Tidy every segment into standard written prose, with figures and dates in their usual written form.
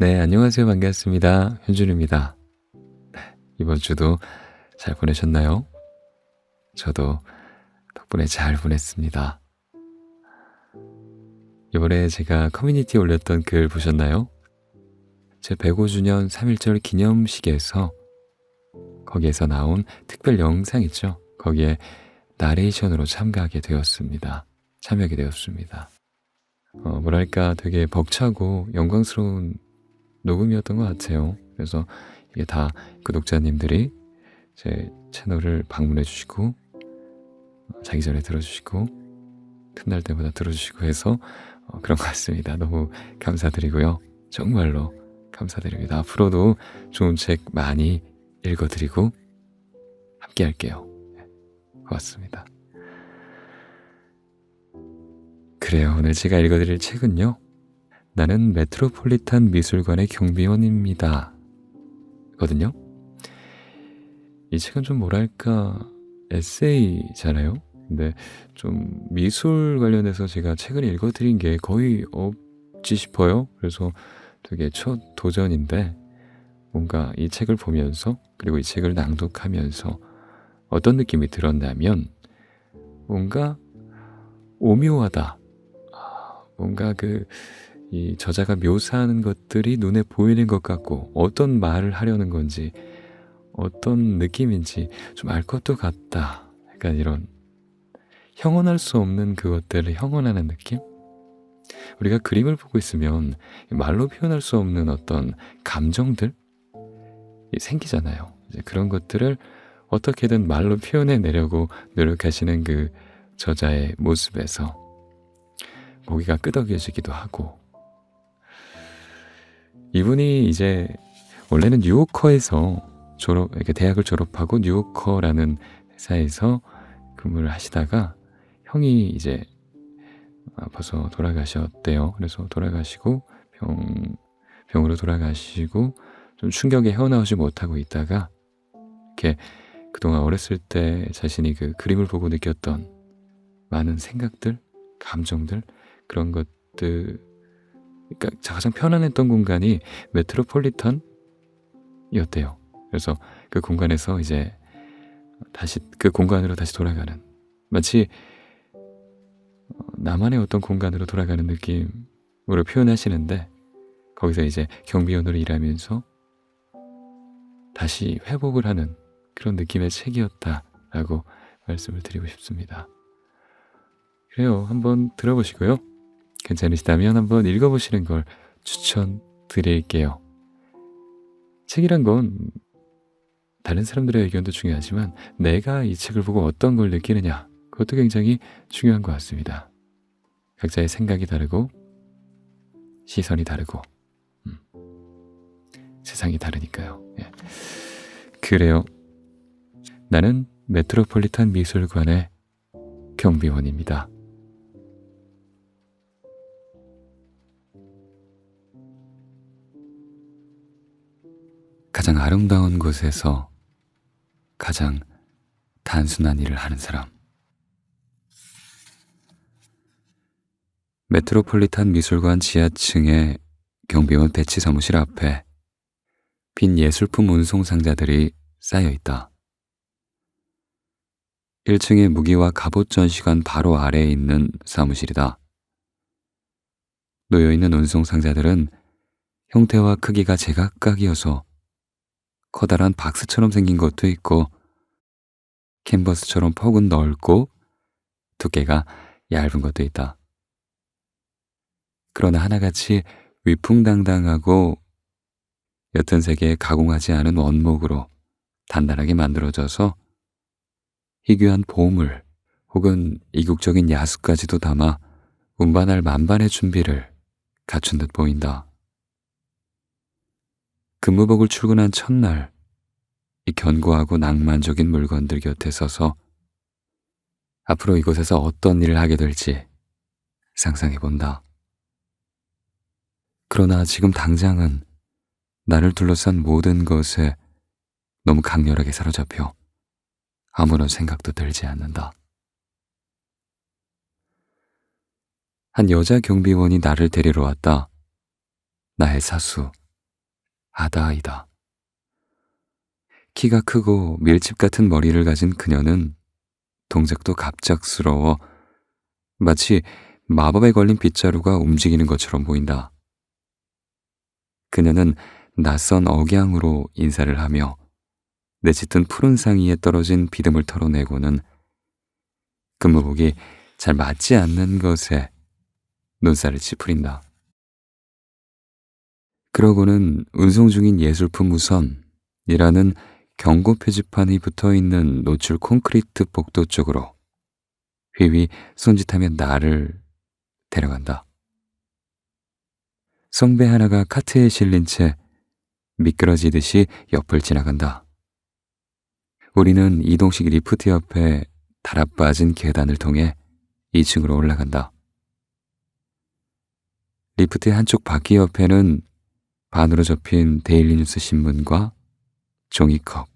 네, 안녕하세요. 반갑습니다. 현준입니다. 이번 주도 잘 보내셨나요? 저도 덕분에 잘 보냈습니다. 이번에 제가 커뮤니티에 올렸던 글 보셨나요? 제 105주년 3.1절 기념식에서 거기에서 나온 특별 영상 있죠? 거기에 나레이션으로 참여하게 되었습니다. 뭐랄까 되게 벅차고 영광스러운 녹음이었던 것 같아요. 그래서 이게 다 구독자님들이 제 채널을 방문해 주시고 자기 전에 들어주시고 틈날 때마다 들어주시고 해서 그런 것 같습니다. 너무 감사드리고요. 정말로 감사드립니다. 앞으로도 좋은 책 많이 읽어드리고 함께 할게요. 네, 고맙습니다. 그래요. 오늘 제가 읽어드릴 책은요. 나는 메트로폴리탄 미술관의 경비원입니다. 거든요. 이 책은 좀 뭐랄까 에세이잖아요. 근데 좀 미술 관련해서 제가 책을 읽어드린 게 거의 없지 싶어요. 그래서 되게 첫 도전인데 뭔가 이 책을 보면서 그리고 이 책을 낭독하면서 어떤 느낌이 들었냐면 뭔가 오묘하다. 뭔가 이 저자가 묘사하는 것들이 눈에 보이는 것 같고 어떤 말을 하려는 건지 어떤 느낌인지 좀 알 것도 같다. 약간 이런 형언할 수 없는 그것들을 형언하는 느낌? 우리가 그림을 보고 있으면 말로 표현할 수 없는 어떤 감정들 생기잖아요. 이제 그런 것들을 어떻게든 말로 표현해내려고 노력하시는 그 저자의 모습에서 보기가 끄덕여지기도 하고 이분이 이제 원래는 뉴요커에서 이렇게 대학을 졸업하고 뉴요커라는 회사에서 근무를 하시다가 형이 이제 아파서 돌아가셨대요. 그래서 돌아가시고 병으로 돌아가시고 좀 충격에 헤어나오지 못하고 있다가 이렇게 그동안 어렸을 때 자신이 그 그림을 보고 느꼈던 많은 생각들, 감정들 그런 것들 그러니까 가장 편안했던 공간이 메트로폴리탄이었대요. 그래서 그 공간에서 이제 다시 그 공간으로 다시 돌아가는 마치 나만의 어떤 공간으로 돌아가는 느낌으로 표현하시는데 거기서 이제 경비원으로 일하면서 다시 회복을 하는 그런 느낌의 책이었다라고 말씀을 드리고 싶습니다. 그래요. 한번 들어보시고요. 괜찮으시다면 한번 읽어보시는 걸 추천드릴게요. 책이란 건 다른 사람들의 의견도 중요하지만 내가 이 책을 보고 어떤 걸 느끼느냐 그것도 굉장히 중요한 것 같습니다. 각자의 생각이 다르고 시선이 다르고 세상이 다르니까요. 예. 그래요. 나는 메트로폴리탄 미술관의 경비원입니다. 가장 아름다운 곳에서 가장 단순한 일을 하는 사람. 메트로폴리탄 미술관 지하층의 경비원 배치 사무실 앞에 빈 예술품 운송 상자들이 쌓여 있다. 1층의 무기와 갑옷 전시관 바로 아래에 있는 사무실이다. 놓여있는 운송 상자들은 형태와 크기가 제각각이어서 커다란 박스처럼 생긴 것도 있고 캔버스처럼 폭은 넓고 두께가 얇은 것도 있다. 그러나 하나같이 위풍당당하고 옅은 색에 가공하지 않은 원목으로 단단하게 만들어져서 희귀한 보물 혹은 이국적인 야수까지도 담아 운반할 만반의 준비를 갖춘 듯 보인다. 근무복을 출근한 첫날 이 견고하고 낭만적인 물건들 곁에 서서 앞으로 이곳에서 어떤 일을 하게 될지 상상해본다. 그러나 지금 당장은 나를 둘러싼 모든 것에 너무 강렬하게 사로잡혀 아무런 생각도 들지 않는다. 한 여자 경비원이 나를 데리러 왔다. 나의 사수, 아다아이다. 키가 크고 밀집 같은 머리를 가진 그녀는 동작도 갑작스러워 마치 마법에 걸린 빗자루가 움직이는 것처럼 보인다. 그녀는 낯선 억양으로 인사를 하며 내 짙은 푸른 상의에 떨어진 비듬을 털어내고는 근무복이 잘 맞지 않는 것에 눈살을 찌푸린다. 그러고는 운송 중인 예술품 우선이라는 경고 표지판이 붙어있는 노출 콘크리트 복도 쪽으로 휘휘 손짓하며 나를 데려간다. 성배 하나가 카트에 실린 채 미끄러지듯이 옆을 지나간다. 우리는 이동식 리프트 옆에 달아빠진 계단을 통해 2층으로 올라간다. 리프트의 한쪽 바퀴 옆에는 반으로 접힌 데일리뉴스 신문과 종이컵,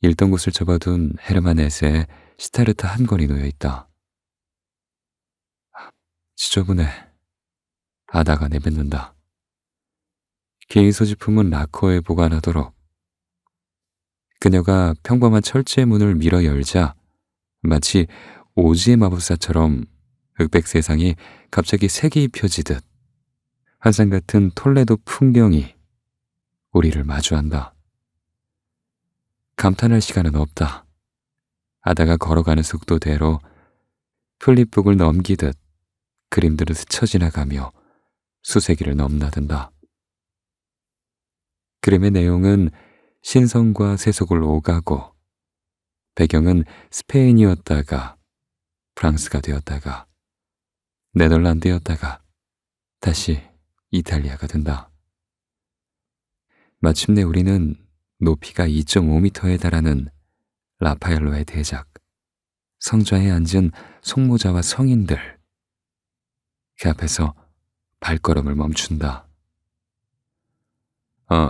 읽던 곳을 접어둔 헤르만 헤세의 시타르트 한 권이 놓여있다. 지저분해. 아다가 내뱉는다. 개인 소지품은 락커에 보관하도록. 그녀가 평범한 철제 문을 밀어 열자 마치 오지의 마법사처럼 흑백 세상이 갑자기 색이 입혀지듯 환상 같은 톨레도 풍경이 우리를 마주한다. 감탄할 시간은 없다. 아다가 걸어가는 속도대로 플립북을 넘기듯 그림들을 스쳐 지나가며 수세기를 넘나든다. 그림의 내용은 신성과 세속을 오가고 배경은 스페인이었다가 프랑스가 되었다가 네덜란드였다가 다시 이탈리아가 된다. 마침내 우리는 높이가 2.5m에 달하는 라파엘로의 대작, 성좌에 앉은 송모자와 성인들, 그 앞에서 발걸음을 멈춘다.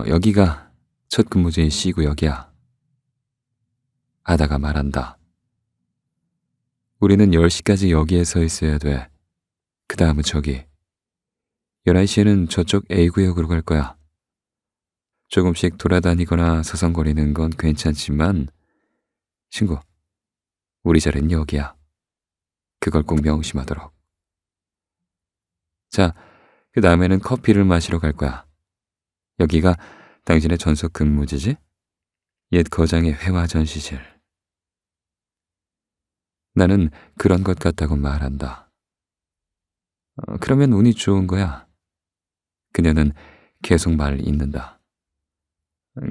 여기가 첫 근무지인 C구역이야. 아다가 말한다. 우리는 10시까지 여기에 서 있어야 돼. 그 다음은 저기. 11시에는 저쪽 A구역으로 갈 거야. 조금씩 돌아다니거나 서성거리는 건 괜찮지만 친구, 우리 자리는 여기야. 그걸 꼭 명심하도록. 자, 그 다음에는 커피를 마시러 갈 거야. 여기가 당신의 전속 근무지지? 옛 거장의 회화 전시실. 나는 그런 것 같다고 말한다. 그러면 운이 좋은 거야. 그녀는 계속 말을 잇는다.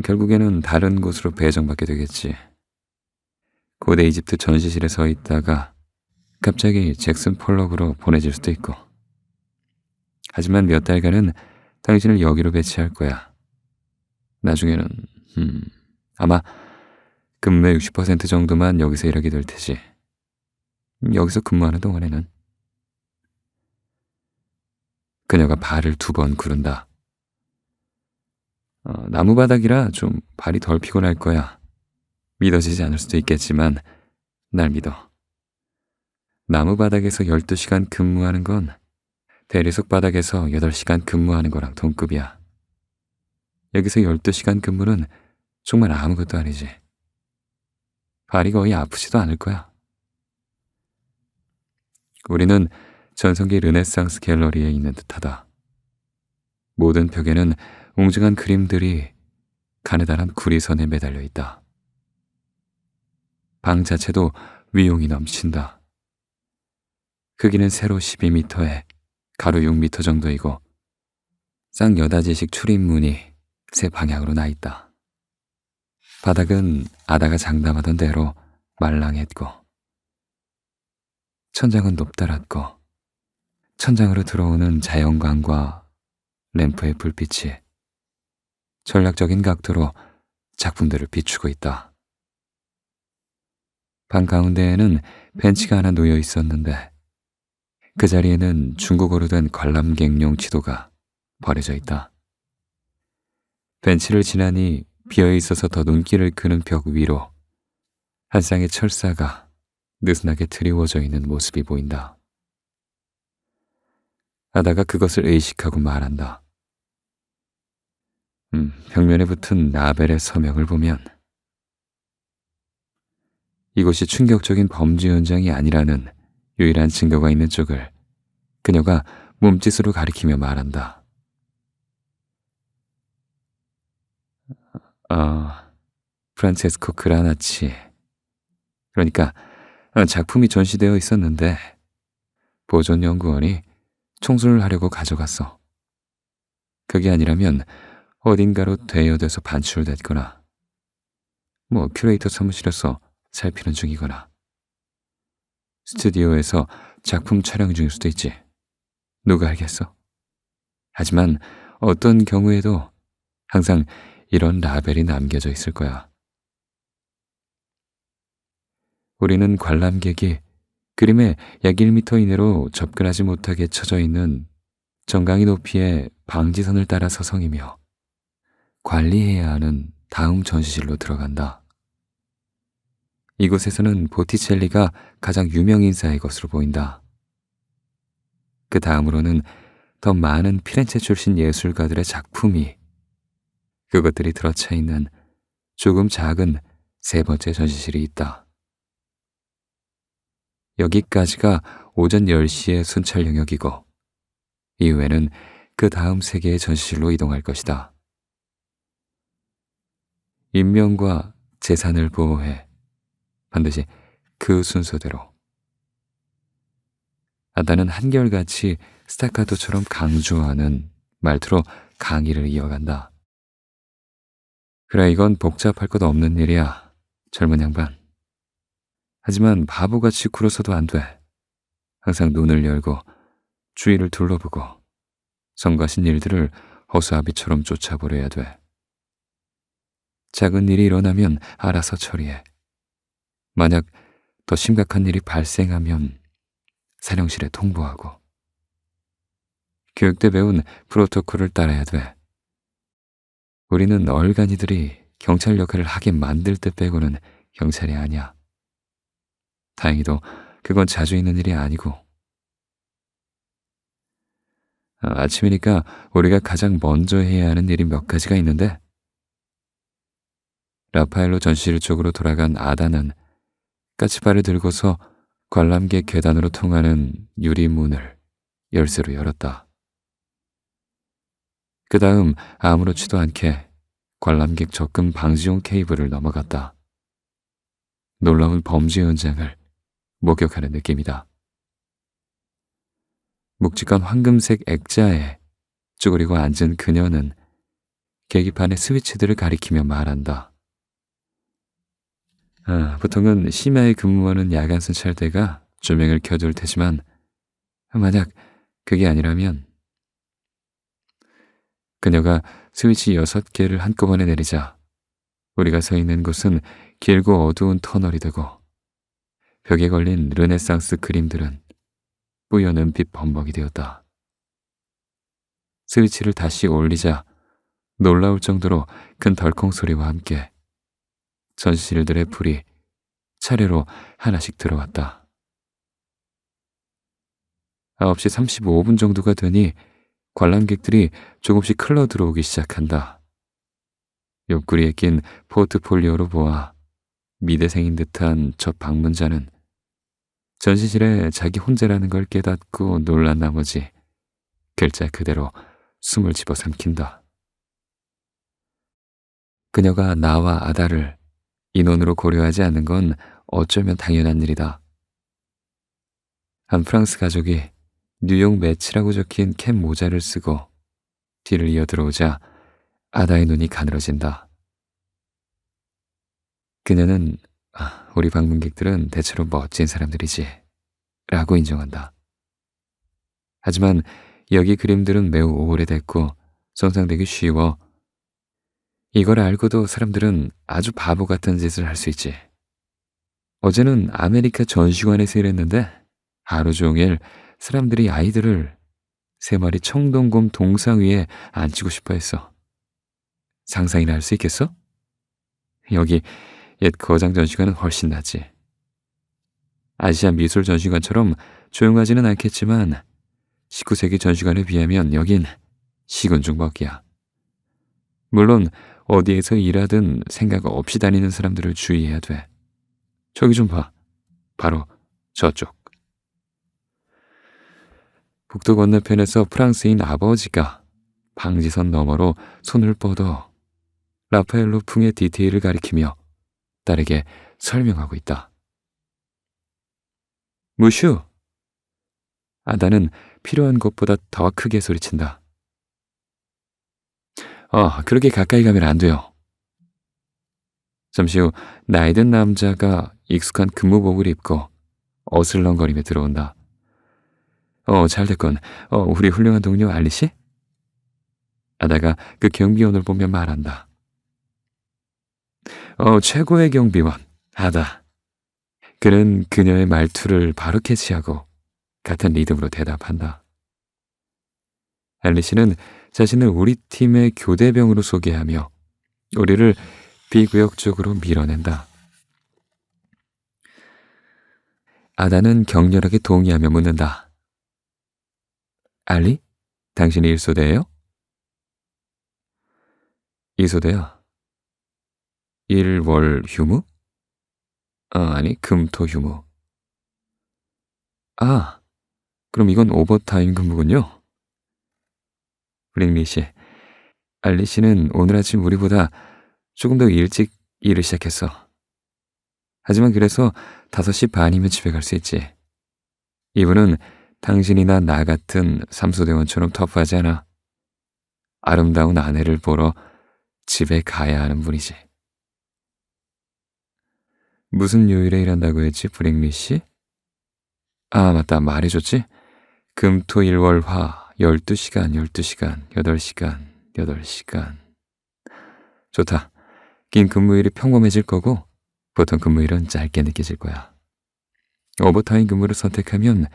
결국에는 다른 곳으로 배정받게 되겠지. 고대 이집트 전시실에 서 있다가 갑자기 잭슨 폴럭으로 보내질 수도 있고. 하지만 몇 달간은 당신을 여기로 배치할 거야. 나중에는 아마 근무의 60% 정도만 여기서 일하게 될 테지. 여기서 근무하는 동안에는. 그녀가 발을 2번 구른다. 나무바닥이라 좀 발이 덜 피곤할 거야. 믿어지지 않을 수도 있겠지만 날 믿어. 나무바닥에서 12시간 근무하는 건 대리석 바닥에서 8시간 근무하는 거랑 동급이야. 여기서 12시간 근무는 정말 아무것도 아니지. 발이 거의 아프지도 않을 거야. 우리는 전성기 르네상스 갤러리에 있는 듯하다. 모든 벽에는 웅증한 그림들이 가느다란 구리선에 매달려 있다. 방 자체도 위용이 넘친다. 크기는 세로 12m에 가로 6m 정도이고 쌍여닫이식 출입문이 세 방향으로 나 있다. 바닥은 아다가 장담하던 대로 말랑했고 천장은 높달았고 천장으로 들어오는 자연광과 램프의 불빛이 전략적인 각도로 작품들을 비추고 있다. 방 가운데에는 벤치가 하나 놓여 있었는데 그 자리에는 중국어로 된 관람객용 지도가 버려져 있다. 벤치를 지나니 비어 있어서 더 눈길을 끄는 벽 위로 한 쌍의 철사가 느슨하게 드리워져 있는 모습이 보인다. 아다가 그것을 의식하고 말한다. 벽면에 붙은 라벨의 서명을 보면 이곳이 충격적인 범죄 현장이 아니라는 유일한 증거가 있는 쪽을 그녀가 몸짓으로 가리키며 말한다. 프란체스코 그라나치. 그러니까 작품이 전시되어 있었는데 보존연구원이 청소를 하려고 가져갔어. 그게 아니라면 어딘가로 대여돼서 반출됐거나 큐레이터 사무실에서 살피는 중이거나 스튜디오에서 작품 촬영 중일 수도 있지. 누가 알겠어? 하지만 어떤 경우에도 항상 이런 라벨이 남겨져 있을 거야. 우리는 관람객이 그림의 약 1m 이내로 접근하지 못하게 쳐져 있는 정강이 높이의 방지선을 따라 서성이며 관리해야 하는 다음 전시실로 들어간다. 이곳에서는 보티첼리가 가장 유명 인사의 것으로 보인다. 그 다음으로는 더 많은 피렌체 출신 예술가들의 작품이 그것들이 들어차 있는 조금 작은 세 번째 전시실이 있다. 여기까지가 오전 10시의 순찰 영역이고 이후에는 그 다음 세 개의 전시실로 이동할 것이다. 인명과 재산을 보호해. 반드시 그 순서대로. 아다는 한결같이 스타카토처럼 강조하는 말투로 강의를 이어간다. 그래, 이건 복잡할 것 없는 일이야, 젊은 양반. 하지만 바보같이 굴어서도 안 돼. 항상 눈을 열고 주위를 둘러보고 성가신 일들을 허수아비처럼 쫓아버려야 돼. 작은 일이 일어나면 알아서 처리해. 만약 더 심각한 일이 발생하면 사령실에 통보하고. 교육 때 배운 프로토콜을 따라야 돼. 우리는 얼간이들이 경찰 역할을 하게 만들 때 빼고는 경찰이 아니야. 다행히도 그건 자주 있는 일이 아니고. 아침이니까 우리가 가장 먼저 해야 하는 일이 몇 가지가 있는데, 라파엘로 전시실 쪽으로 돌아간 아다는 까치발을 들고서 관람객 계단으로 통하는 유리문을 열쇠로 열었다. 그 다음 아무렇지도 않게 관람객 접근 방지용 케이블을 넘어갔다. 놀라운 범죄 현장을 목격하는 느낌이다. 묵직한 황금색 액자에 쭈그리고 앉은 그녀는 계기판의 스위치들을 가리키며 말한다. 보통은 심야에 근무하는 야간 순찰대가 조명을 켜둘 테지만 만약 그게 아니라면. 그녀가 스위치 6개를 한꺼번에 내리자 우리가 서 있는 곳은 길고 어두운 터널이 되고 벽에 걸린 르네상스 그림들은 뿌연 은빛 범벅이 되었다. 스위치를 다시 올리자 놀라울 정도로 큰 덜컹 소리와 함께 전시실들의 불이 차례로 하나씩 들어왔다. 9시 35분 정도가 되니 관람객들이 조금씩 흘러 들어오기 시작한다. 옆구리에 낀 포트폴리오로 보아 미대생인 듯한 저 방문자는 전시실에 자기 혼자라는 걸 깨닫고 놀란 나머지 글자 그대로 숨을 집어삼킨다. 그녀가 나와 아다를 인원으로 고려하지 않는 건 어쩌면 당연한 일이다. 한 프랑스 가족이 뉴욕 매치라고 적힌 캡 모자를 쓰고 뒤를 이어 들어오자 아다의 눈이 가늘어진다. 그녀는 우리 방문객들은 대체로 멋진 사람들이지 라고 인정한다. 하지만 여기 그림들은 매우 오래됐고 손상되기 쉬워. 이걸 알고도 사람들은 아주 바보 같은 짓을 할 수 있지. 어제는 아메리카 전시관에서 일했는데 하루 종일 사람들이 아이들을 3마리 청동곰 동상 위에 앉히고 싶어 했어. 상상이나 할 수 있겠어? 여기 옛 거장 전시관은 훨씬 낫지. 아시아 미술 전시관처럼 조용하지는 않겠지만 19세기 전시관에 비하면 여긴 시군중벅이야. 물론 어디에서 일하든 생각 없이 다니는 사람들을 주의해야 돼. 저기 좀 봐. 바로 저쪽. 북도 건너편에서 프랑스인 아버지가 방지선 너머로 손을 뻗어 라파엘로 풍의 디테일을 가리키며 딸에게 설명하고 있다. 무슈! 아다는 필요한 것보다 더 크게 소리친다. 그렇게 가까이 가면 안 돼요. 잠시 후 나이 든 남자가 익숙한 근무복을 입고 어슬렁거리며 들어온다. 잘 됐군. 우리 훌륭한 동료 알리시? 아다가 그 경비원을 보며 말한다. 최고의 경비원, 아다. 그는 그녀의 말투를 바로 캐치하고 같은 리듬으로 대답한다. 알리시는 자신을 우리 팀의 교대병으로 소개하며 우리를 B구역 쪽으로 밀어낸다. 아다는 격렬하게 동의하며 묻는다. 알리? 당신이 1소대예요? 2소대야. 일월 휴무? 아니, 금토 휴무. 그럼 이건 오버타임 근무군요. 브링리 씨, 알리 씨는 오늘 아침 우리보다 조금 더 일찍 일을 시작했어. 하지만 그래서 5시 반이면 집에 갈 수 있지. 이분은 당신이나 나 같은 삼소대원처럼 터프하지 않아. 아름다운 아내를 보러 집에 가야 하는 분이지. 무슨 요일에 일한다고 했지, 브링리 씨? 맞다, 말해줬지? 금토일월화 12시간, 8시간. 좋다. 긴 근무일이 평범해질 거고 보통 근무일은 짧게 느껴질 거야. 오버타임 근무를 선택하면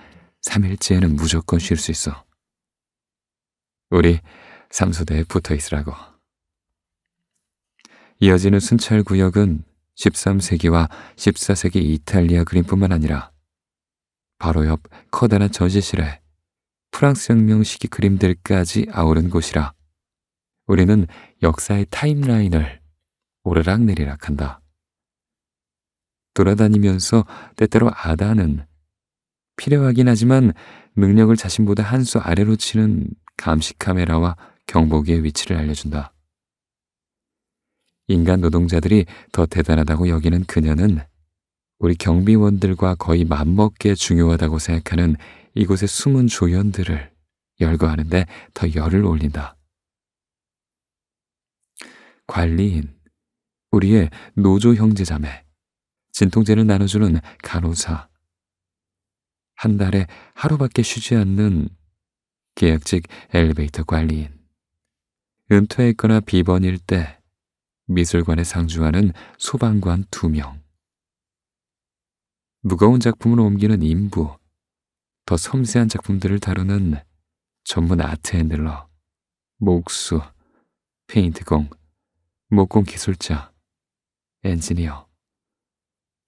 3일째에는 무조건 쉴 수 있어. 우리 삼소대에 붙어 있으라고. 이어지는 순찰구역은 13세기와 14세기 이탈리아 그림뿐만 아니라 바로 옆 커다란 전시실에 프랑스 혁명 시기 그림들까지 아우른 곳이라 우리는 역사의 타임라인을 오르락내리락 한다. 돌아다니면서 때때로 아다는 필요하긴 하지만 능력을 자신보다 한 수 아래로 치는 감시 카메라와 경보기의 위치를 알려준다. 인간 노동자들이 더 대단하다고 여기는 그녀는 우리 경비원들과 거의 맞먹게 중요하다고 생각하는 이곳의 숨은 조연들을 열거하는데 더 열을 올린다. 관리인, 우리의 노조 형제자매, 진통제를 나눠주는 간호사, 한 달에 하루밖에 쉬지 않는 계약직 엘리베이터 관리인, 은퇴했거나 비번일 때 미술관에 상주하는 소방관 2명, 무거운 작품을 옮기는 인부, 더 섬세한 작품들을 다루는 전문 아트 핸들러, 목수, 페인트공, 목공 기술자, 엔지니어,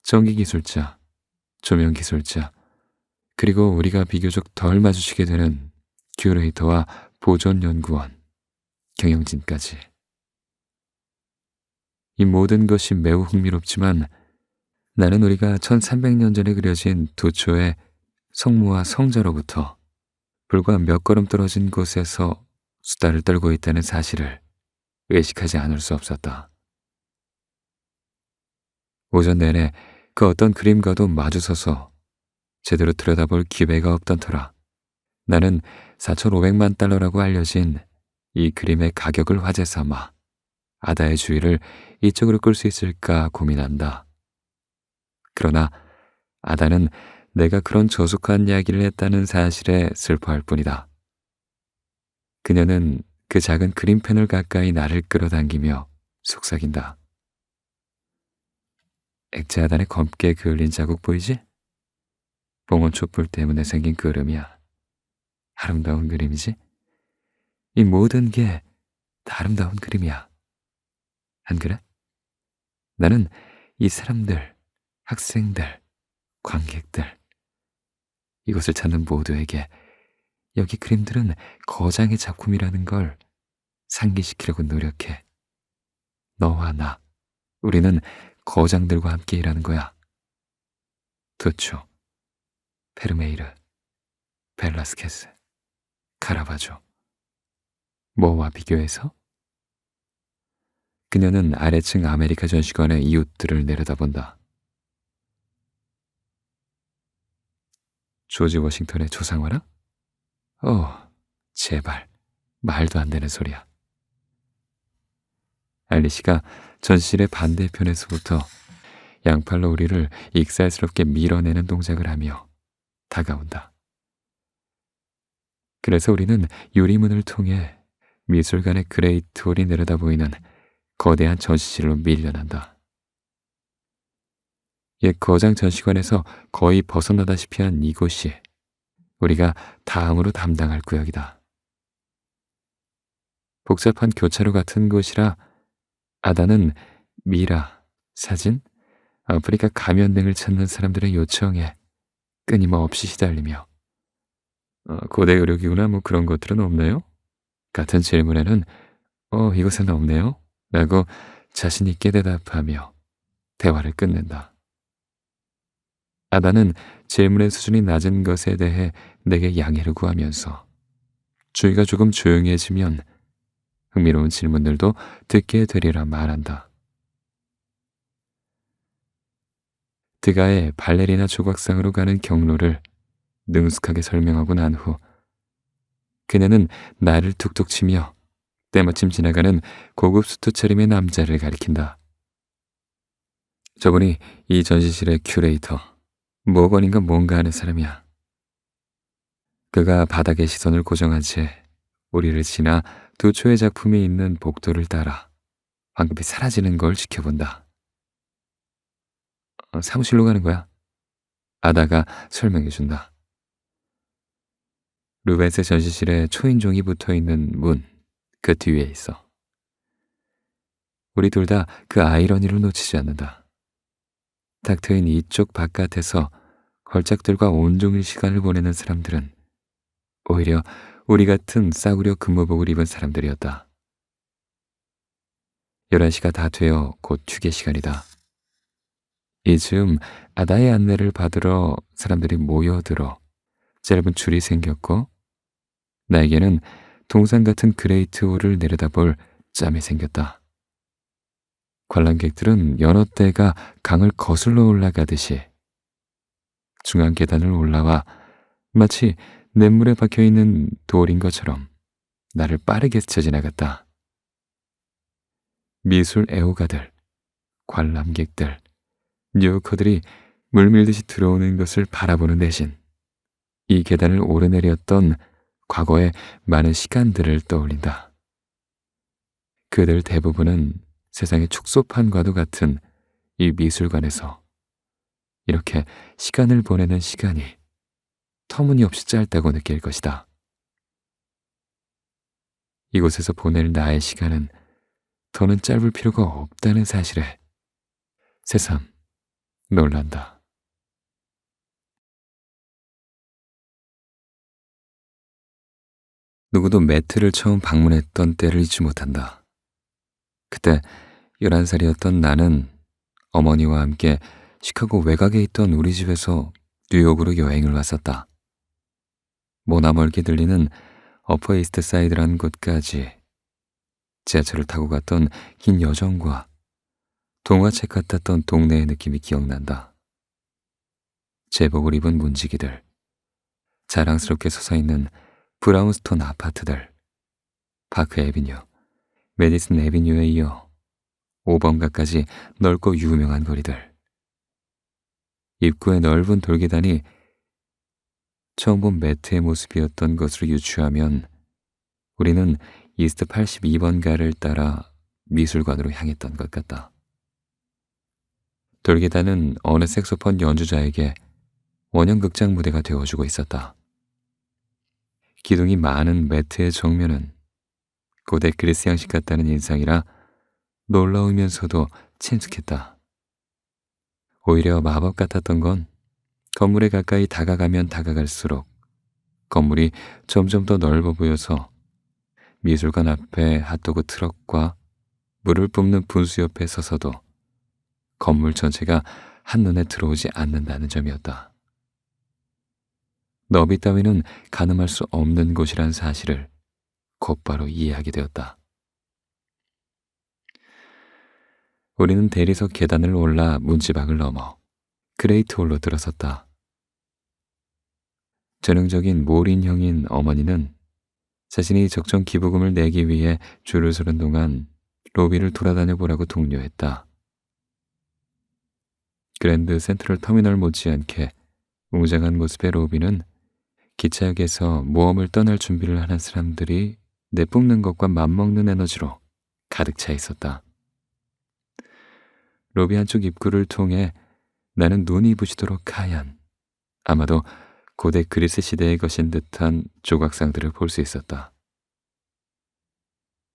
전기 기술자, 조명 기술자, 그리고 우리가 비교적 덜 마주치게 되는 큐레이터와 보존 연구원, 경영진까지. 이 모든 것이 매우 흥미롭지만 나는 우리가 1300년 전에 그려진 도초의 성무와 성자로부터 불과 몇 걸음 떨어진 곳에서 수다를 떨고 있다는 사실을 의식하지 않을 수 없었다. 오전 내내 그 어떤 그림과도 마주서서 제대로 들여다볼 기회가 없던 터라 나는 4,500만 달러라고 알려진 이 그림의 가격을 화제 삼아 아다의 주의를 이쪽으로 끌 수 있을까 고민한다. 그러나 아다는 내가 그런 저속한 이야기를 했다는 사실에 슬퍼할 뿐이다. 그녀는 그 작은 그림펜을 가까이 나를 끌어당기며 속삭인다. 액체 하단에 검게 그을린 자국 보이지? 봉온 촛불 때문에 생긴 그림이야. 아름다운 그림이지? 이 모든 게 다 아름다운 그림이야. 안 그래? 나는 이 사람들, 학생들, 관객들, 이곳을 찾는 모두에게 여기 그림들은 거장의 작품이라는 걸 상기시키려고 노력해. 너와 나, 우리는 거장들과 함께 일하는 거야. 투초, 페르메이르, 벨라스케스, 카라바조. 뭐와 비교해서? 그녀는 아래층 아메리카 전시관의 이웃들을 내려다본다. 조지 워싱턴의 조상화라? 제발, 말도 안 되는 소리야. 알리시가 전시실의 반대편에서부터 양팔로 우리를 익살스럽게 밀어내는 동작을 하며 다가온다. 그래서 우리는 유리문을 통해 미술관의 그레이트 홀이 내려다 보이는 거대한 전시실로 밀려난다. 옛 거장 전시관에서 거의 벗어나다시피 한 이곳이 우리가 다음으로 담당할 구역이다. 복잡한 교차로 같은 곳이라 아다는 미라, 사진, 아프리카 가면 등을 찾는 사람들의 요청에 끊임없이 시달리며 고대 의료기구나 뭐 그런 것들은 없나요? 같은 질문에는 이것은 없네요 라고 자신 있게 대답하며 대화를 끝낸다. 아다는 질문의 수준이 낮은 것에 대해 내게 양해를 구하면서 주위가 조금 조용해지면 흥미로운 질문들도 듣게 되리라 말한다. 드가의 발레리나 조각상으로 가는 경로를 능숙하게 설명하고 난 후 그녀는 나를 툭툭 치며 때마침 지나가는 고급 수트 차림의 남자를 가리킨다. 저분이 이 전시실의 큐레이터, 모건인가 뭔가 하는 사람이야. 그가 바닥에 시선을 고정한 채 우리를 지나 두초의 작품이 있는 복도를 따라 황급히 사라지는 걸 지켜본다. 사무실로 가는 거야. 아다가 설명해준다. 루벤스의 전시실에 초인종이 붙어있는 문, 그 뒤에 있어. 우리 둘 다 그 아이러니를 놓치지 않는다. 탁 트인 이쪽 바깥에서 걸작들과 온종일 시간을 보내는 사람들은 오히려 우리 같은 싸구려 근무복을 입은 사람들이었다. 11시가 다 되어 곧 휴게 시간이다. 이즈음 아다의 안내를 받으러 사람들이 모여들어 짧은 줄이 생겼고 나에게는 동상 같은 그레이트 홀을 내려다볼 짬이 생겼다. 관람객들은 여러 대가 강을 거슬러 올라가듯이 중앙 계단을 올라와 마치 냇물에 박혀있는 돌인 것처럼 나를 빠르게 스쳐 지나갔다. 미술 애호가들, 관람객들, 뉴요커들이 물밀듯이 들어오는 것을 바라보는 대신 이 계단을 오르내렸던 과거의 많은 시간들을 떠올린다. 그들 대부분은 세상의 축소판과도 같은 이 미술관에서 이렇게 시간을 보내는 시간이 터무니없이 짧다고 느낄 것이다. 이곳에서 보낼 나의 시간은 더는 짧을 필요가 없다는 사실에 새삼 놀란다. 누구도 매트를 처음 방문했던 때를 잊지 못한다. 그때 11살이었던 나는 어머니와 함께 시카고 외곽에 있던 우리 집에서 뉴욕으로 여행을 왔었다. 모나멀게 들리는 어퍼 이스트 사이드란 곳까지 지하철을 타고 갔던 긴 여정과 동화책 같았던 동네의 느낌이 기억난다. 제복을 입은 문지기들, 자랑스럽게 솟아있는 브라운스톤 아파트들, 파크 애비뉴, 메디슨 애비뉴에 이어 5번가까지 넓고 유명한 거리들. 입구의 넓은 돌계단이 처음 본 매트의 모습이었던 것으로 유추하면 우리는 이스트 82번가를 따라 미술관으로 향했던 것 같다. 돌계단은 어느 색소폰 연주자에게 원형 극장 무대가 되어주고 있었다. 기둥이 많은 매트의 정면은 고대 그리스 양식 같다는 인상이라 놀라우면서도 친숙했다. 오히려 마법 같았던 건 건물에 가까이 다가가면 다가갈수록 건물이 점점 더 넓어 보여서 미술관 앞에 핫도그 트럭과 물을 뿜는 분수 옆에 서서도 건물 전체가 한눈에 들어오지 않는다는 점이었다. 너비 따위는 가늠할 수 없는 곳이란 사실을 곧바로 이해하게 되었다. 우리는 대리석 계단을 올라 문지방을 넘어 그레이트홀로 들어섰다. 전형적인 몰인형인 어머니는 자신이 적정 기부금을 내기 위해 줄을 서는 동안 로비를 돌아다녀 보라고 독려했다. 그랜드 센트럴 터미널 못지않게 웅장한 모습의 로비는 기차역에서 모험을 떠날 준비를 하는 사람들이 내뿜는 것과 맞먹는 에너지로 가득 차 있었다. 로비 한쪽 입구를 통해 나는 눈이 부시도록 하얀, 아마도 고대 그리스 시대의 것인 듯한 조각상들을 볼 수 있었다.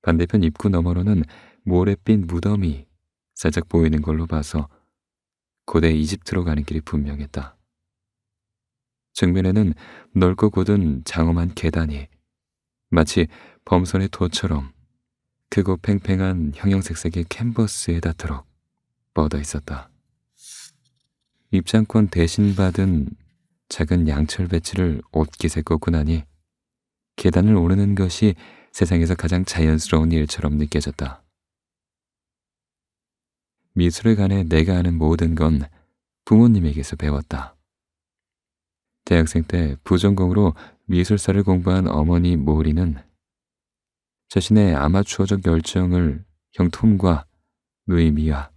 반대편 입구 너머로는 모래빛 무덤이 살짝 보이는 걸로 봐서 고대 이집트로 가는 길이 분명했다. 정면에는 넓고 곧은 장엄한 계단이 마치 범선의 도처럼 크고 팽팽한 형형색색의 캔버스에 닿도록 뻗어 있었다. 입장권 대신 받은 작은 양철 배치를 옷깃에 꽂고 나니 계단을 오르는 것이 세상에서 가장 자연스러운 일처럼 느껴졌다. 미술에 관해 내가 아는 모든 건 부모님에게서 배웠다. 대학생 때 부전공으로 미술사를 공부한 어머니 모리는 자신의 아마추어적 열정을 형 톰과 누이 미아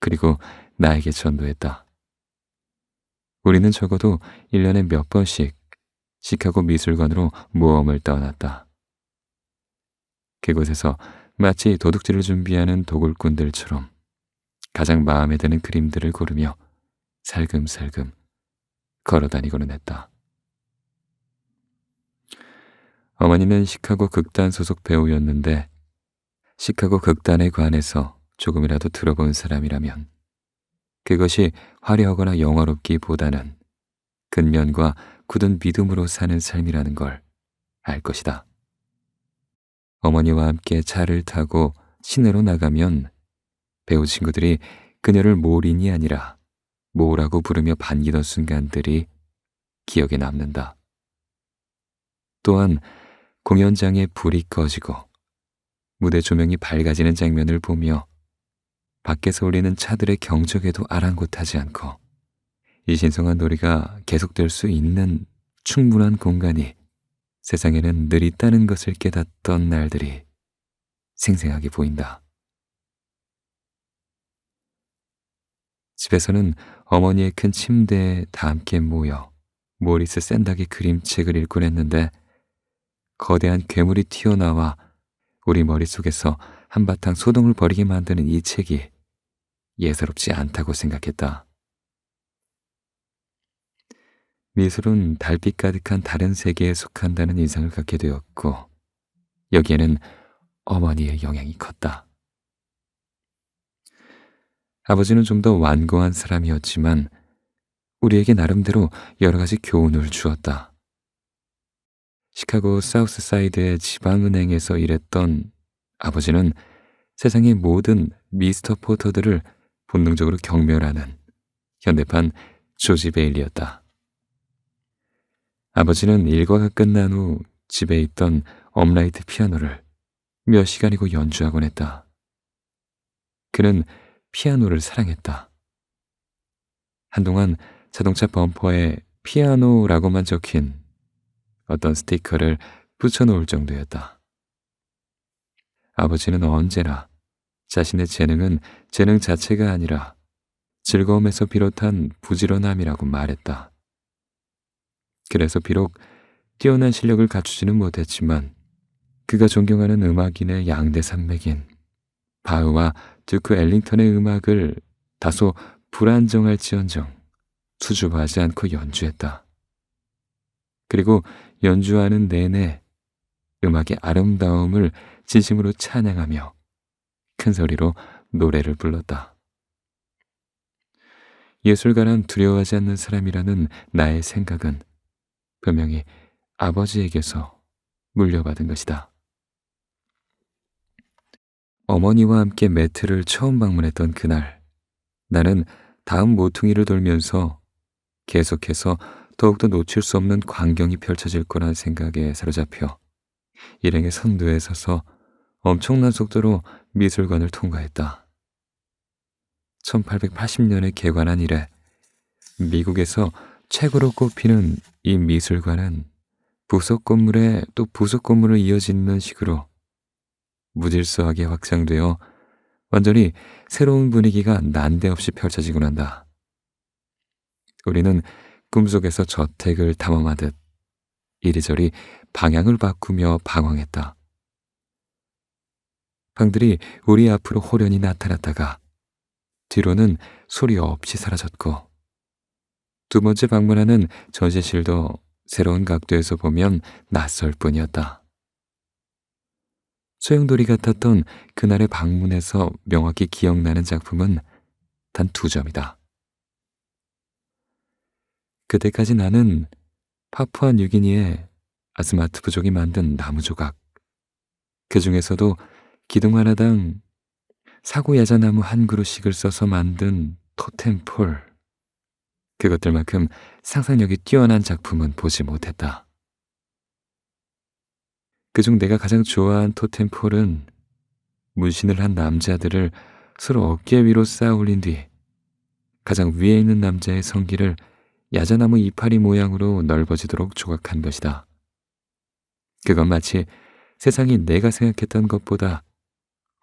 그리고 나에게 전도했다. 우리는 적어도 1년에 몇 번씩 시카고 미술관으로 모험을 떠났다. 그곳에서 마치 도둑질을 준비하는 도굴꾼들처럼 가장 마음에 드는 그림들을 고르며 살금살금 걸어다니고는 했다. 어머니는 시카고 극단 소속 배우였는데 시카고 극단에 관해서 조금이라도 들어본 사람이라면 그것이 화려하거나 영화롭기보다는 근면과 굳은 믿음으로 사는 삶이라는 걸 알 것이다. 어머니와 함께 차를 타고 시내로 나가면 배우 친구들이 그녀를 모린이 아니라 모라고 부르며 반기던 순간들이 기억에 남는다. 또한 공연장에 불이 꺼지고 무대 조명이 밝아지는 장면을 보며 밖에서 울리는 차들의 경적에도 아랑곳하지 않고 이 신성한 놀이가 계속될 수 있는 충분한 공간이 세상에는 늘 있다는 것을 깨닫던 날들이 생생하게 보인다. 집에서는 어머니의 큰 침대에 다 함께 모여 모리스 샌닥의 그림책을 읽곤 했는데 거대한 괴물이 튀어나와 우리 머릿속에서 한바탕 소동을 벌이게 만드는 이 책이 예사롭지 않다고 생각했다. 미술은 달빛 가득한 다른 세계에 속한다는 인상을 갖게 되었고 여기에는 어머니의 영향이 컸다. 아버지는 좀 더 완고한 사람이었지만 우리에게 나름대로 여러 가지 교훈을 주었다. 시카고 사우스사이드의 지방은행에서 일했던 아버지는 세상의 모든 미스터 포터들을 본능적으로 경멸하는 현대판 조지 베일리였다. 아버지는 일과가 끝난 후 집에 있던 업라이트 피아노를 몇 시간이고 연주하곤 했다. 그는 피아노를 사랑했다. 한동안 자동차 범퍼에 피아노라고만 적힌 어떤 스티커를 붙여놓을 정도였다. 아버지는 언제나 자신의 재능은 재능 자체가 아니라 즐거움에서 비롯한 부지런함이라고 말했다. 그래서 비록 뛰어난 실력을 갖추지는 못했지만 그가 존경하는 음악인의 양대 산맥인 바흐와 듀크 엘링턴의 음악을 다소 불안정할지언정 수줍어하지 않고 연주했다. 그리고 연주하는 내내 음악의 아름다움을 진심으로 찬양하며 큰 소리로 노래를 불렀다. 예술가란 두려워하지 않는 사람이라는 나의 생각은 분명히 아버지에게서 물려받은 것이다. 어머니와 함께 매트를 처음 방문했던 그날, 나는 다음 모퉁이를 돌면서 계속해서 더욱더 놓칠 수 없는 광경이 펼쳐질 거란 생각에 사로잡혀 일행의 선두에 서서 엄청난 속도로 미술관을 통과했다. 1880년에 개관한 이래 미국에서 최고로 꼽히는 이 미술관은 부속 건물에 또 부속 건물을 이어짓는 식으로 무질서하게 확장되어 완전히 새로운 분위기가 난데없이 펼쳐지곤 한다. 우리는 꿈속에서 저택을 탐험하듯 이리저리 방향을 바꾸며 방황했다. 방들이 우리 앞으로 호련히 나타났다가 뒤로는 소리 없이 사라졌고, 두 번째 방문하는 전시실도 새로운 각도에서 보면 낯설 뿐이었다. 소용돌이 같았던 그날의 방문에서 명확히 기억나는 작품은 단 2점이다. 그때까지 나는 파푸아 뉴기니의 아스마트 부족이 만든 나무 조각, 그 중에서도 기둥 하나당 사고 야자나무 한 그루씩을 써서 만든 토템폴, 그것들만큼 상상력이 뛰어난 작품은 보지 못했다. 그중 내가 가장 좋아한 토템폴은 문신을 한 남자들을 서로 어깨 위로 쌓아 올린 뒤 가장 위에 있는 남자의 성기를 야자나무 이파리 모양으로 넓어지도록 조각한 것이다. 그건 마치 세상이 내가 생각했던 것보다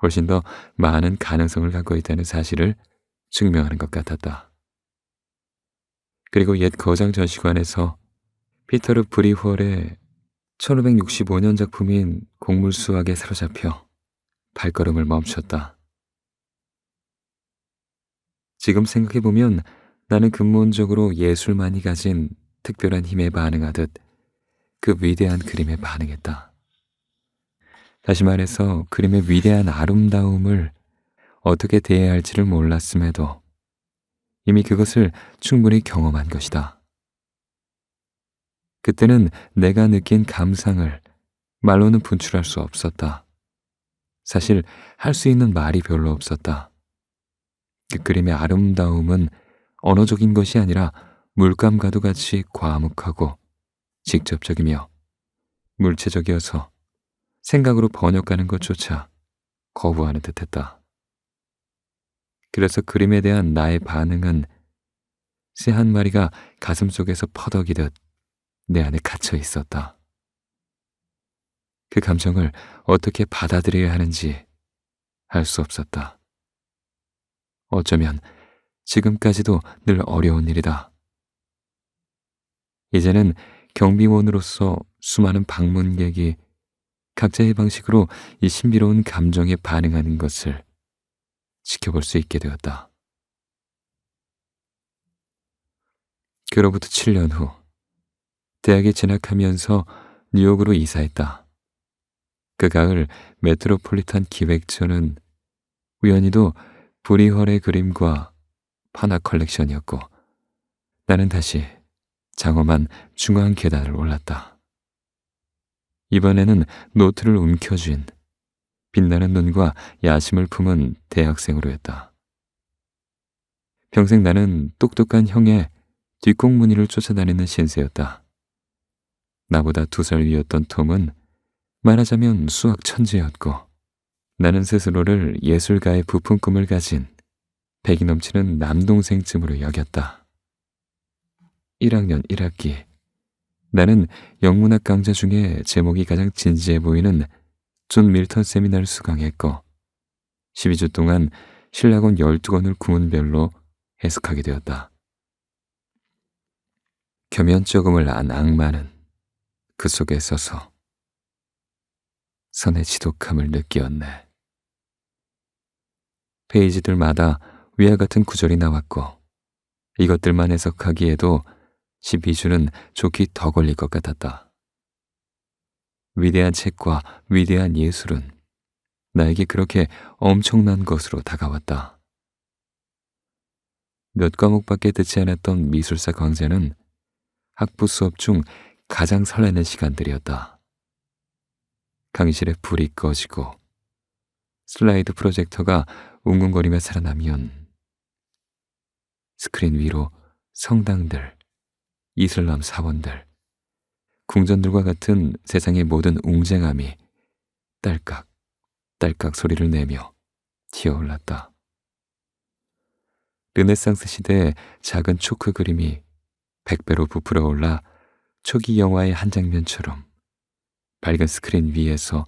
훨씬 더 많은 가능성을 갖고 있다는 사실을 증명하는 것 같았다. 그리고 옛 거장 전시관에서 피터르 브리후얼의 1565년 작품인 곡물수학에 사로잡혀 발걸음을 멈췄다. 지금 생각해보면 나는 근본적으로 예술만이 가진 특별한 힘에 반응하듯 그 위대한 그림에 반응했다. 다시 말해서 그림의 위대한 아름다움을 어떻게 대해야 할지를 몰랐음에도 이미 그것을 충분히 경험한 것이다. 그때는 내가 느낀 감상을 말로는 분출할 수 없었다. 사실 할 수 있는 말이 별로 없었다. 그 그림의 아름다움은 언어적인 것이 아니라 물감과도 같이 과묵하고 직접적이며 물체적이어서 생각으로 번역하는 것조차 거부하는 듯했다. 그래서 그림에 대한 나의 반응은 새 한 마리가 가슴속에서 퍼덕이듯 내 안에 갇혀 있었다. 그 감정을 어떻게 받아들여야 하는지 알 수 없었다. 어쩌면 지금까지도 늘 어려운 일이다. 이제는 경비원으로서 수많은 방문객이 각자의 방식으로 이 신비로운 감정에 반응하는 것을 지켜볼 수 있게 되었다. 그로부터 7년 후 대학에 진학하면서 뉴욕으로 이사했다. 그 가을 메트로폴리탄 기획처는 우연히도 브리헐의 그림과 판화 컬렉션이었고, 나는 다시 장엄한 중앙 계단을 올랐다. 이번에는 노트를 움켜쥔 빛나는 눈과 야심을 품은 대학생으로 했다. 평생 나는 똑똑한 형의 뒷공무니를 쫓아다니는 신세였다. 나보다 2살 위였던 톰은 말하자면 수학 천재였고, 나는 스스로를 예술가의 부푼 꿈을 가진 패기 넘치는 남동생쯤으로 여겼다. 1학년 1학기, 나는 영문학 강좌 중에 제목이 가장 진지해 보이는 존 밀턴 세미나를 수강했고 12주 동안 신라권 12권을 구문별로 해석하게 되었다. 겸연쩍음을 안 악마는 그 속에 서서 선의 지독함을 느끼었네. 페이지들마다 위와 같은 구절이 나왔고 이것들만 해석하기에도 12주는 좋게 더 걸릴 것 같았다. 위대한 책과 위대한 예술은 나에게 그렇게 엄청난 것으로 다가왔다. 몇 과목밖에 듣지 않았던 미술사 강좌는 학부 수업 중 가장 설레는 시간들이었다. 강의실에 불이 꺼지고 슬라이드 프로젝터가 웅웅거리며 살아나면 스크린 위로 성당들, 이슬람 사원들, 궁전들과 같은 세상의 모든 웅장함이 딸깍, 딸깍 소리를 내며 튀어올랐다. 르네상스 시대의 작은 초크 그림이 100배로 부풀어 올라 초기 영화의 한 장면처럼 밝은 스크린 위에서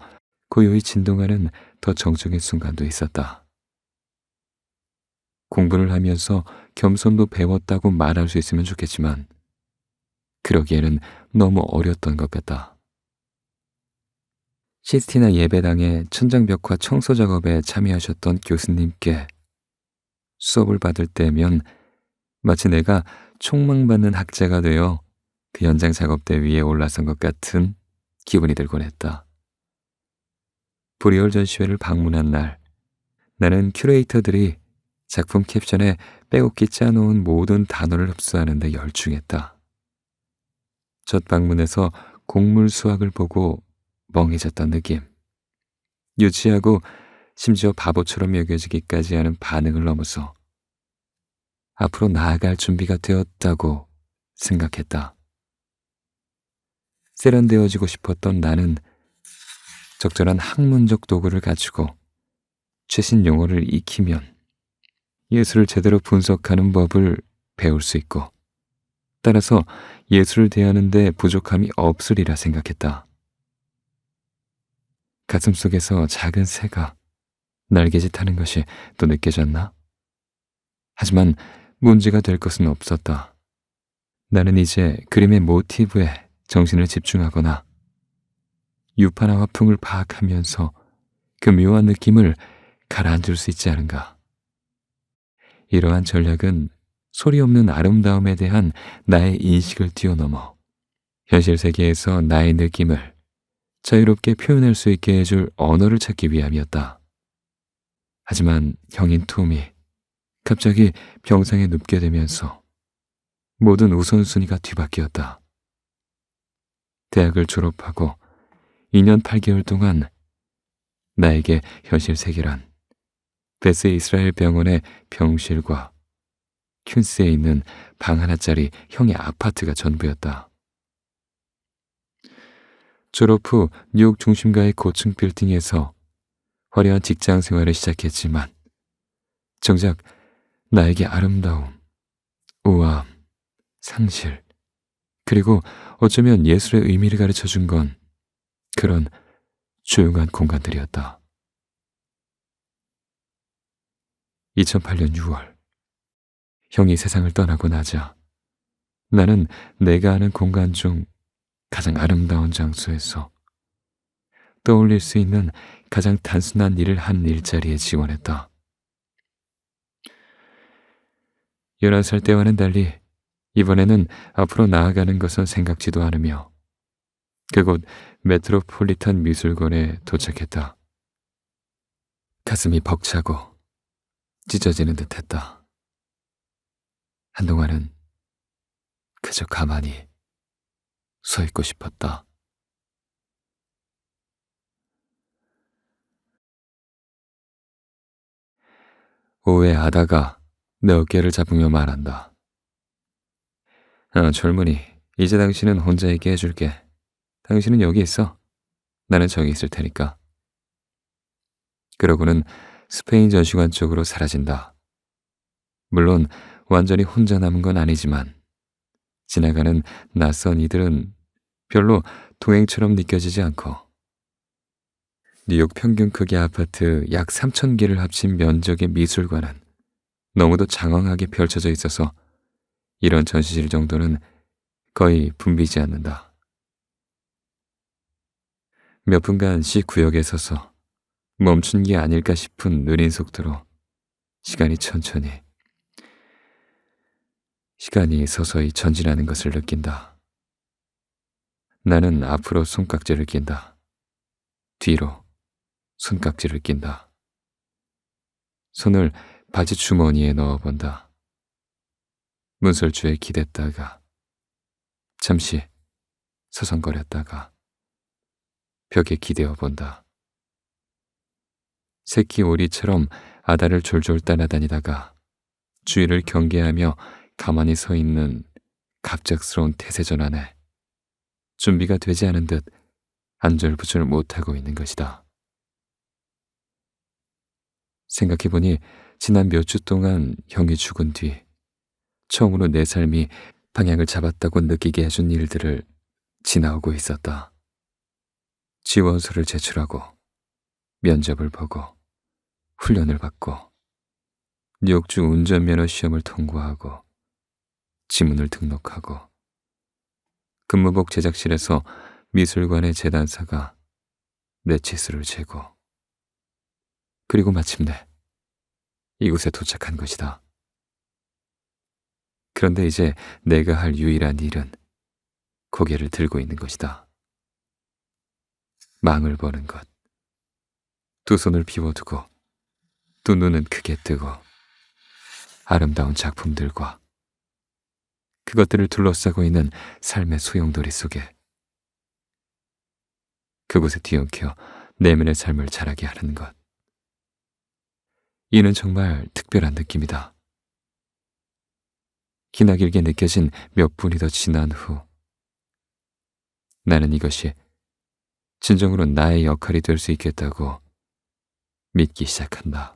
고요히 진동하는 더 정적인 순간도 있었다. 공부를 하면서 겸손도 배웠다고 말할 수 있으면 좋겠지만 그러기에는 너무 어렸던 것 같다. 시스티나 예배당의 천장벽화 청소 작업에 참여하셨던 교수님께 수업을 받을 때면 마치 내가 촉망받는 학자가 되어 그 현장 작업대 위에 올라선 것 같은 기분이 들곤 했다. 브리얼 전시회를 방문한 날, 나는 큐레이터들이 작품 캡션에 빼곡히 짜놓은 모든 단어를 흡수하는 데 열중했다. 첫 방문에서 곡물 수확을 보고 멍해졌던 느낌, 유치하고 심지어 바보처럼 여겨지기까지 하는 반응을 넘어서 앞으로 나아갈 준비가 되었다고 생각했다. 세련되어지고 싶었던 나는 적절한 학문적 도구를 갖추고 최신 용어를 익히면 예술을 제대로 분석하는 법을 배울 수 있고 따라서 예술을 대하는 데 부족함이 없으리라 생각했다. 가슴속에서 작은 새가 날개짓 하는 것이 또 느껴졌나? 하지만 문제가 될 것은 없었다. 나는 이제 그림의 모티브에 정신을 집중하거나 유파나 화풍을 파악하면서 그 묘한 느낌을 가라앉을 수 있지 않은가. 이러한 전략은 소리 없는 아름다움에 대한 나의 인식을 뛰어넘어 현실 세계에서 나의 느낌을 자유롭게 표현할 수 있게 해줄 언어를 찾기 위함이었다. 하지만 형인 톰이 갑자기 병상에 눕게 되면서 모든 우선순위가 뒤바뀌었다. 대학을 졸업하고 2년 8개월 동안 나에게 현실 세계란 베스 이스라엘 병원의 병실과 퀸스에 있는 방 하나짜리 형의 아파트가 전부였다. 졸업 후 뉴욕 중심가의 고층 빌딩에서 화려한 직장 생활을 시작했지만 정작 나에게 아름다움, 우아함, 상실, 그리고 어쩌면 예술의 의미를 가르쳐준 건 그런 조용한 공간들이었다. 2008년 6월, 형이 세상을 떠나고 나자 나는 내가 아는 공간 중 가장 아름다운 장소에서 떠올릴 수 있는 가장 단순한 일을 한 일자리에 지원했다. 11살 때와는 달리 이번에는 앞으로 나아가는 것은 생각지도 않으며 그곳 메트로폴리탄 미술관에 도착했다. 가슴이 벅차고 찢어지는 듯했다. 한동안은 그저 가만히 서 있고 싶었다. 오후에 아다가 내 어깨를 잡으며 말한다. 젊은이, 이제 당신은 혼자 있게 해줄게. 당신은 여기 있어. 나는 저기 있을 테니까. 그러고는 스페인 전시관 쪽으로 사라진다. 물론 완전히 혼자 남은 건 아니지만 지나가는 낯선 이들은 별로 동행처럼 느껴지지 않고 뉴욕 평균 크기 아파트 약 3,000개를 합친 면적의 미술관은 너무도 장황하게 펼쳐져 있어서 이런 전시실 정도는 거의 붐비지 않는다. 몇 분간 시 구역에 서서 멈춘 게 아닐까 싶은 느린 속도로 시간이 서서히 전진하는 것을 느낀다. 나는 앞으로 손깍지를 낀다. 뒤로 손깍지를 낀다. 손을 바지 주머니에 넣어본다. 문설주에 기댔다가 잠시 서성거렸다가 벽에 기대어 본다. 새끼 오리처럼 아다를 졸졸 따라다니다가 주위를 경계하며 가만히 서 있는 갑작스러운 태세전 안에 준비가 되지 않은 듯 안절부절 못하고 있는 것이다. 생각해보니 지난 몇 주 동안 형이 죽은 뒤 처음으로 내 삶이 방향을 잡았다고 느끼게 해준 일들을 지나오고 있었다. 지원서를 제출하고 면접을 보고 훈련을 받고 뉴욕주 운전면허 시험을 통과하고 지문을 등록하고 근무복 제작실에서 미술관의 재단사가 내 치수를 재고 그리고 마침내 이곳에 도착한 것이다. 그런데 이제 내가 할 유일한 일은 고개를 들고 있는 것이다. 망을 보는 것. 두 손을 비워두고 두 눈은 크게 뜨고 아름다운 작품들과 그것들을 둘러싸고 있는 삶의 소용돌이 속에 그곳에 뒤엉켜 내면의 삶을 자라게 하는 것. 이는 정말 특별한 느낌이다. 기나길게 느껴진 몇 분이 더 지난 후 나는 이것이 진정으로 나의 역할이 될 수 있겠다고 믿기 시작한다.